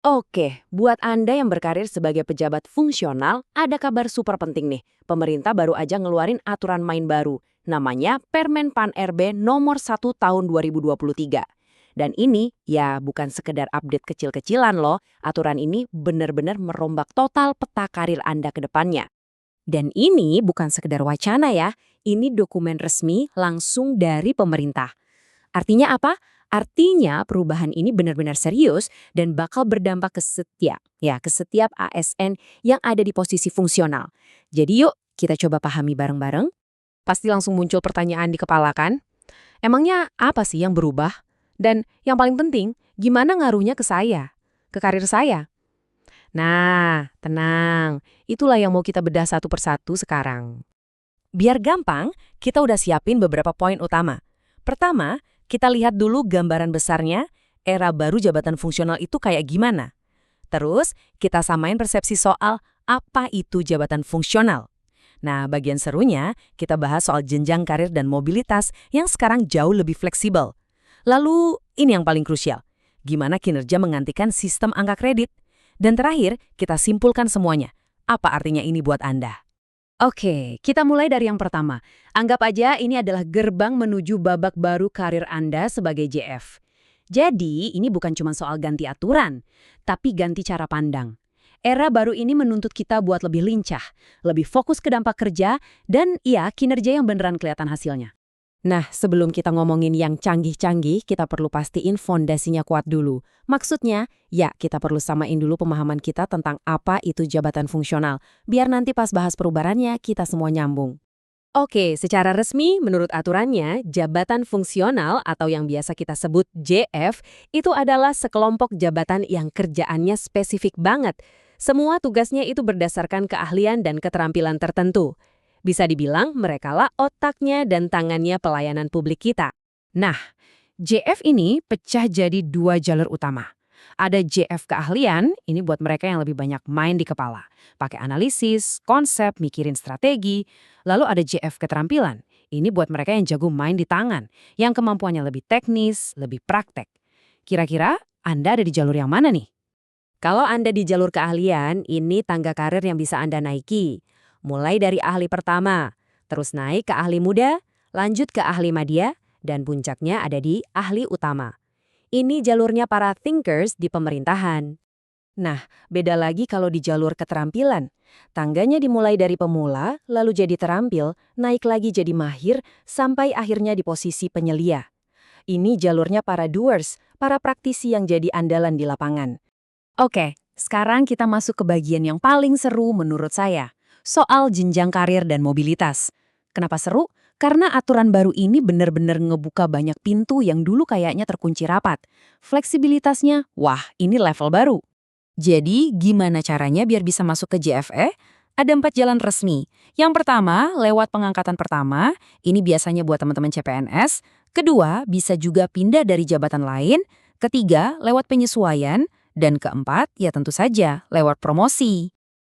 Oke, buat Anda yang berkarir sebagai pejabat fungsional, ada kabar super penting nih. Pemerintah baru aja ngeluarin aturan main baru. Namanya Permen Pan RB nomor 1 tahun 2023. Dan ini ya bukan sekedar update kecil-kecilan loh. Aturan ini benar-benar merombak total peta karir Anda ke depannya. Dan ini bukan sekedar wacana ya. Ini dokumen resmi langsung dari pemerintah. Artinya apa? Artinya perubahan ini benar-benar serius dan bakal berdampak ke setiap ASN yang ada di posisi fungsional. Jadi yuk kita coba pahami bareng-bareng. Pasti langsung muncul pertanyaan di kepala kan? Emangnya apa sih yang berubah? Dan yang paling penting, gimana ngaruhnya ke saya? Ke karir saya? Nah, tenang. Itulah yang mau kita bedah satu persatu sekarang. Biar gampang, kita udah siapin beberapa poin utama. Pertama, kita lihat dulu gambaran besarnya, era baru jabatan fungsional itu kayak gimana. Terus, kita samain persepsi soal apa itu jabatan fungsional. Nah, bagian serunya, kita bahas soal jenjang karir dan mobilitas yang sekarang jauh lebih fleksibel. Lalu, ini yang paling krusial. Gimana kinerja menggantikan sistem angka kredit? Dan terakhir, kita simpulkan semuanya. Apa artinya ini buat Anda? Oke, kita mulai dari yang pertama. Anggap aja ini adalah gerbang menuju babak baru karir Anda sebagai JF. Jadi, ini bukan cuma soal ganti aturan, tapi ganti cara pandang. Era baru ini menuntut kita buat lebih lincah, lebih fokus ke dampak kerja, dan ya, kinerja yang beneran kelihatan hasilnya. Nah, sebelum kita ngomongin yang canggih-canggih, kita perlu pastiin fondasinya kuat dulu. Maksudnya, ya kita perlu samain dulu pemahaman kita tentang apa itu jabatan fungsional, biar nanti pas bahas perubahannya kita semua nyambung. Oke, secara resmi, menurut aturannya, jabatan fungsional atau yang biasa kita sebut JF, itu adalah sekelompok jabatan yang kerjaannya spesifik banget. Semua tugasnya itu berdasarkan keahlian dan keterampilan tertentu. Bisa dibilang merekalah otaknya dan tangannya pelayanan publik kita. Nah, JF ini pecah jadi dua jalur utama. Ada JF keahlian, ini buat mereka yang lebih banyak main di kepala. Pakai analisis, konsep, mikirin strategi. Lalu ada JF keterampilan, ini buat mereka yang jago main di tangan, yang kemampuannya lebih teknis, lebih praktek. Kira-kira Anda ada di jalur yang mana nih? Kalau Anda di jalur keahlian, ini tangga karir yang bisa Anda naiki. Mulai dari ahli pertama, terus naik ke ahli muda, lanjut ke ahli madya, dan puncaknya ada di ahli utama. Ini jalurnya para thinkers di pemerintahan. Nah, beda lagi kalau di jalur keterampilan. Tangganya dimulai dari pemula, lalu jadi terampil, naik lagi jadi mahir, sampai akhirnya di posisi penyelia. Ini jalurnya para doers, para praktisi yang jadi andalan di lapangan. Oke, sekarang kita masuk ke bagian yang paling seru menurut saya. Soal jenjang karir dan mobilitas. Kenapa seru? Karena aturan baru ini benar-benar ngebuka banyak pintu yang dulu kayaknya terkunci rapat. Fleksibilitasnya, wah ini level baru. Jadi gimana caranya biar bisa masuk ke JFE? Ada 4 jalan resmi. Yang pertama, lewat pengangkatan pertama, ini biasanya buat teman-teman CPNS. Kedua, bisa juga pindah dari jabatan lain. Ketiga, lewat penyesuaian. Dan keempat, ya tentu saja, lewat promosi.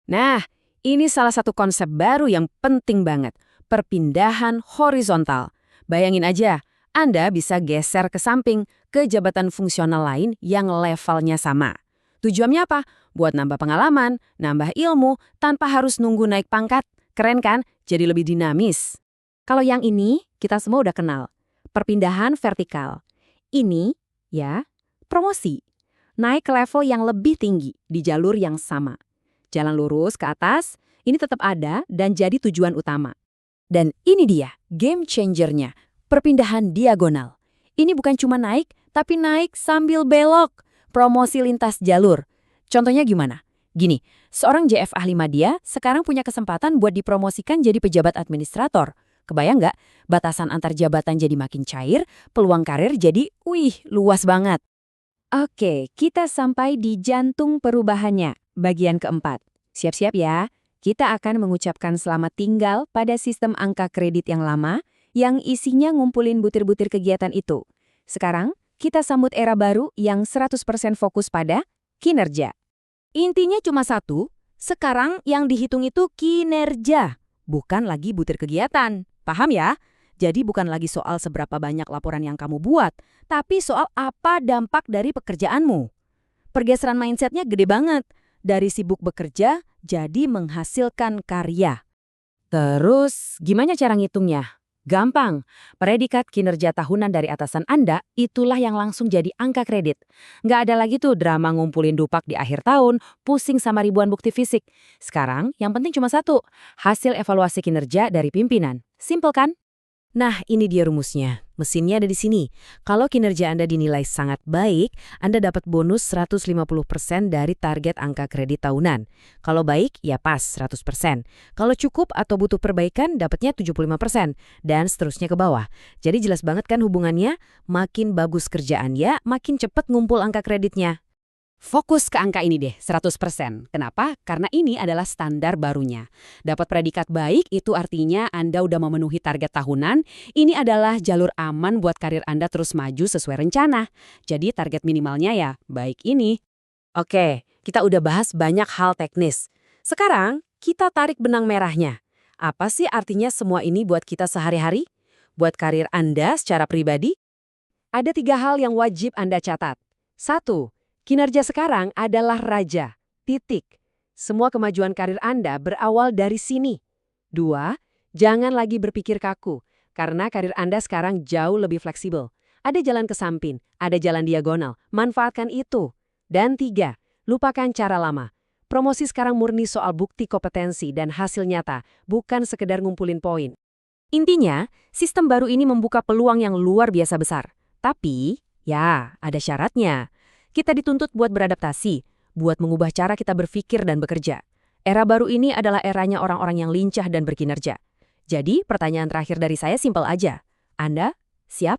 Nah, ini salah satu konsep baru yang penting banget, perpindahan horizontal. Bayangin aja, Anda bisa geser ke samping ke jabatan fungsional lain yang levelnya sama. Tujuannya apa? Buat nambah pengalaman, nambah ilmu, tanpa harus nunggu naik pangkat. Keren kan? Jadi lebih dinamis. Kalau yang ini, kita semua udah kenal. Perpindahan vertikal. Ini, ya, promosi. Naik ke level yang lebih tinggi di jalur yang sama. Jalan lurus ke atas, ini tetap ada dan jadi tujuan utama. Dan ini dia, game changernya, perpindahan diagonal. Ini bukan cuma naik, tapi naik sambil belok. Promosi lintas jalur. Contohnya gimana? Gini, seorang JF ahli madya sekarang punya kesempatan buat dipromosikan jadi pejabat administrator. Kebayang nggak? Batasan antar jabatan jadi makin cair, peluang karir jadi, luas banget. Oke, kita sampai di jantung perubahannya, bagian keempat. Siap-siap ya, kita akan mengucapkan selamat tinggal pada sistem angka kredit yang lama, yang isinya ngumpulin butir-butir kegiatan itu. Sekarang, kita sambut era baru yang 100% fokus pada kinerja. Intinya cuma satu, sekarang yang dihitung itu kinerja, bukan lagi butir kegiatan. Paham ya? Jadi bukan lagi soal seberapa banyak laporan yang kamu buat, tapi soal apa dampak dari pekerjaanmu. Pergeseran mindsetnya gede banget. Dari sibuk bekerja, jadi menghasilkan karya. Terus, gimana cara ngitungnya? Gampang. Predikat kinerja tahunan dari atasan Anda, itulah yang langsung jadi angka kredit. Nggak ada lagi tuh drama ngumpulin dupak di akhir tahun, pusing sama ribuan bukti fisik. Sekarang, yang penting cuma satu, hasil evaluasi kinerja dari pimpinan. Simple kan? Nah, ini dia rumusnya. Mesinnya ada di sini. Kalau kinerja Anda dinilai sangat baik, Anda dapat bonus 150% dari target angka kredit tahunan. Kalau baik, ya pas 100%. Kalau cukup atau butuh perbaikan, dapatnya 75%. Dan seterusnya ke bawah. Jadi jelas banget kan hubungannya? Makin bagus kerjaan ya, makin cepat ngumpul angka kreditnya. Fokus ke angka ini deh, 100%. Kenapa? Karena ini adalah standar barunya. Dapat predikat baik itu artinya Anda udah memenuhi target tahunan. Ini adalah jalur aman buat karir Anda terus maju sesuai rencana. Jadi target minimalnya ya baik ini. Oke, kita udah bahas banyak hal teknis. Sekarang kita tarik benang merahnya. Apa sih artinya semua ini buat kita sehari-hari? Buat karir Anda secara pribadi? Ada 3 hal yang wajib Anda catat. 1. Kinerja sekarang adalah raja. Titik. Semua kemajuan karir Anda berawal dari sini. 2. Jangan lagi berpikir kaku, karena karir Anda sekarang jauh lebih fleksibel. Ada jalan ke samping, ada jalan diagonal. Manfaatkan itu. Dan 3. Lupakan cara lama. Promosi sekarang murni soal bukti kompetensi dan hasil nyata, bukan sekedar ngumpulin poin. Intinya, sistem baru ini membuka peluang yang luar biasa besar. Tapi, ya, ada syaratnya. Kita dituntut buat beradaptasi, buat mengubah cara kita berpikir dan bekerja. Era baru ini adalah eranya orang-orang yang lincah dan berkinerja. Jadi, pertanyaan terakhir dari saya simpel aja. Anda siap?